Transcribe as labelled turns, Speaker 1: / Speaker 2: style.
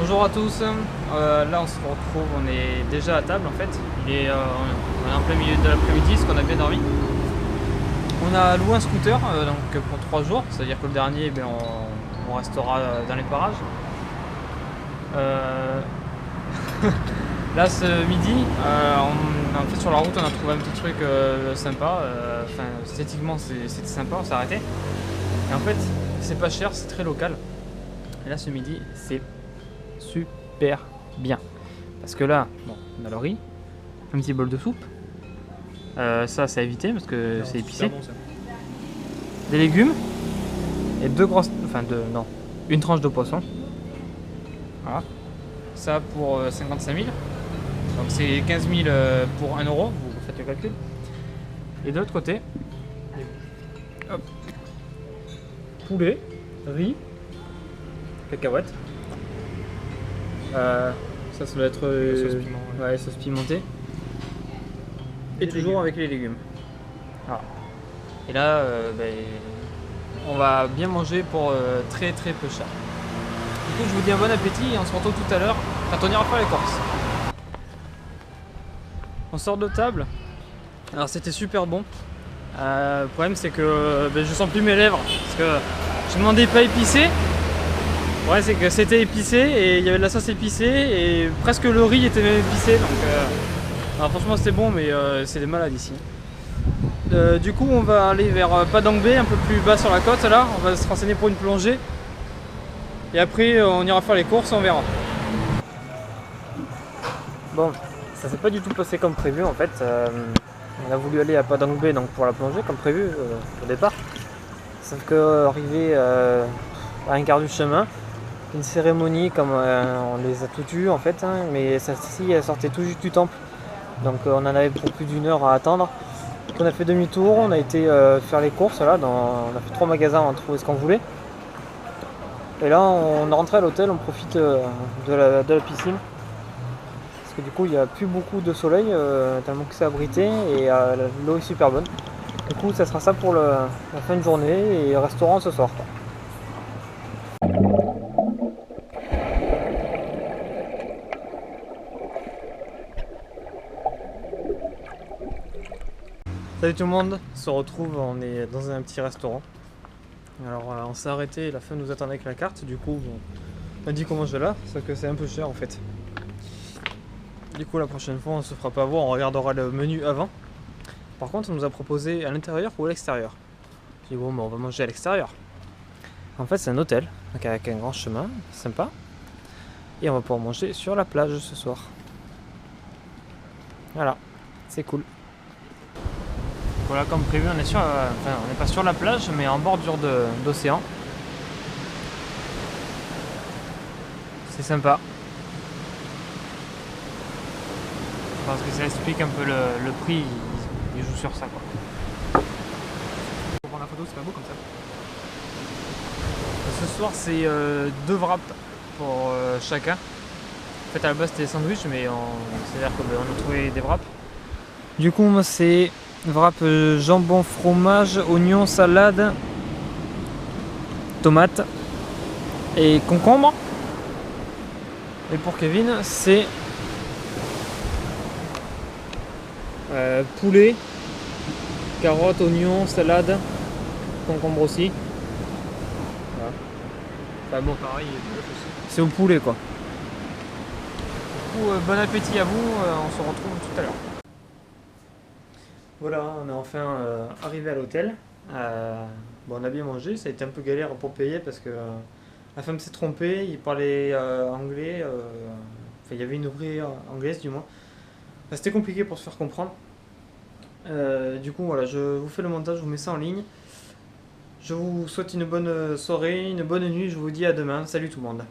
Speaker 1: Bonjour à tous, là on se retrouve, on est déjà à table en fait, on est en plein milieu de l'après-midi, parce qu'on a bien dormi. On a loué un scooter donc pour 3 jours, c'est-à-dire que le dernier on restera dans les parages. Là ce midi, en fait sur la route on a trouvé un petit truc sympa, enfin esthétiquement c'était sympa, on s'est arrêté. Et en fait c'est pas cher, c'est très local. Et là ce midi c'est super bien. Parce que là, bon, on a le riz, un petit bol de soupe. Ça, c'est à éviter parce que c'est épicé. Bon, des légumes et deux grosses, non, une tranche de poisson. Voilà. Ça pour 55 000. Donc c'est 15 000 pour 1 euro. Vous faites le calcul. Et de l'autre côté, hop, poulet, riz, cacahuètes. Ça doit être sauce pimentée. Et toujours légumes. Avec les légumes. Voilà. Et là, on va bien manger pour très peu cher. Du coup, je vous dis un bon appétit et on se retrouve tout à l'heure quand on ira faire les courses. On sort de table. Alors c'était super bon. Le problème c'est que je sens plus mes lèvres parce que je demandais pas épicé. Ouais, c'est que c'était épicé et il y avait de la sauce épicée et presque le riz était même épicé, donc alors franchement c'était bon, mais c'est des malades ici. Du coup on va aller vers Padang Bay, un peu plus bas sur la côte là, on va se renseigner pour une plongée et après on ira faire les courses, on verra. Bon, ça s'est pas du tout passé comme prévu en fait. On a voulu aller à Padang Bay donc pour la plongée comme prévu au départ, sauf que arrivé à un quart du chemin, une cérémonie comme on les a toutes eues en fait, hein, mais celle-ci elle sortait tout juste du temple, donc on en avait pour plus d'1 heure à attendre. Donc on a fait demi-tour, on a été faire les courses là, on a fait 3 magasins avant de trouver ce qu'on voulait. Et là on est rentré à l'hôtel, on profite de la piscine, parce que du coup il n'y a plus beaucoup de soleil, tellement que c'est abrité et l'eau est super bonne. Du coup ça sera ça pour la fin de journée et restaurant ce soir, quoi. Salut tout le monde, on se retrouve, on est dans un petit restaurant. Alors on s'est arrêté, la femme nous attendait avec la carte, du coup on a dit qu'on mange là, sauf que c'est un peu cher en fait. Du coup la prochaine fois on se fera pas avoir, on regardera le menu avant. Par contre on nous a proposé à l'intérieur ou à l'extérieur. J'ai dit bon on va manger à l'extérieur. En fait c'est un hôtel, donc avec un grand chemin, sympa. Et on va pouvoir manger sur la plage ce soir. Voilà, c'est cool. Voilà, comme prévu, on est on n'est pas sur la plage, mais en bordure d'océan. C'est sympa. Je pense que ça explique un peu le prix, ils jouent sur ça, quoi. Pour prendre la photo, c'est pas beau comme ça. Ce soir, c'est 2 wraps pour chacun. En fait, à la base, c'était des sandwichs, mais c'est-à-dire qu'on a trouvé des wraps. Du coup, moi, c'est wrap jambon, fromage, oignon, salade, tomate et concombre. Et pour Kevin, c'est poulet, carottes, oignons, salade, concombre aussi. Voilà. Enfin bon, pareil, c'est au poulet quoi. Du coup, bon appétit à vous, on se retrouve tout à l'heure. Voilà, on est enfin arrivé à l'hôtel. Bon, on a bien mangé, ça a été un peu galère pour payer parce que la femme s'est trompée, il parlait anglais, enfin il y avait une ouvrière anglaise du moins. Enfin, c'était compliqué pour se faire comprendre. Du coup voilà, je vous fais le montage, je vous mets ça en ligne. Je vous souhaite une bonne soirée, une bonne nuit, je vous dis à demain. Salut tout le monde.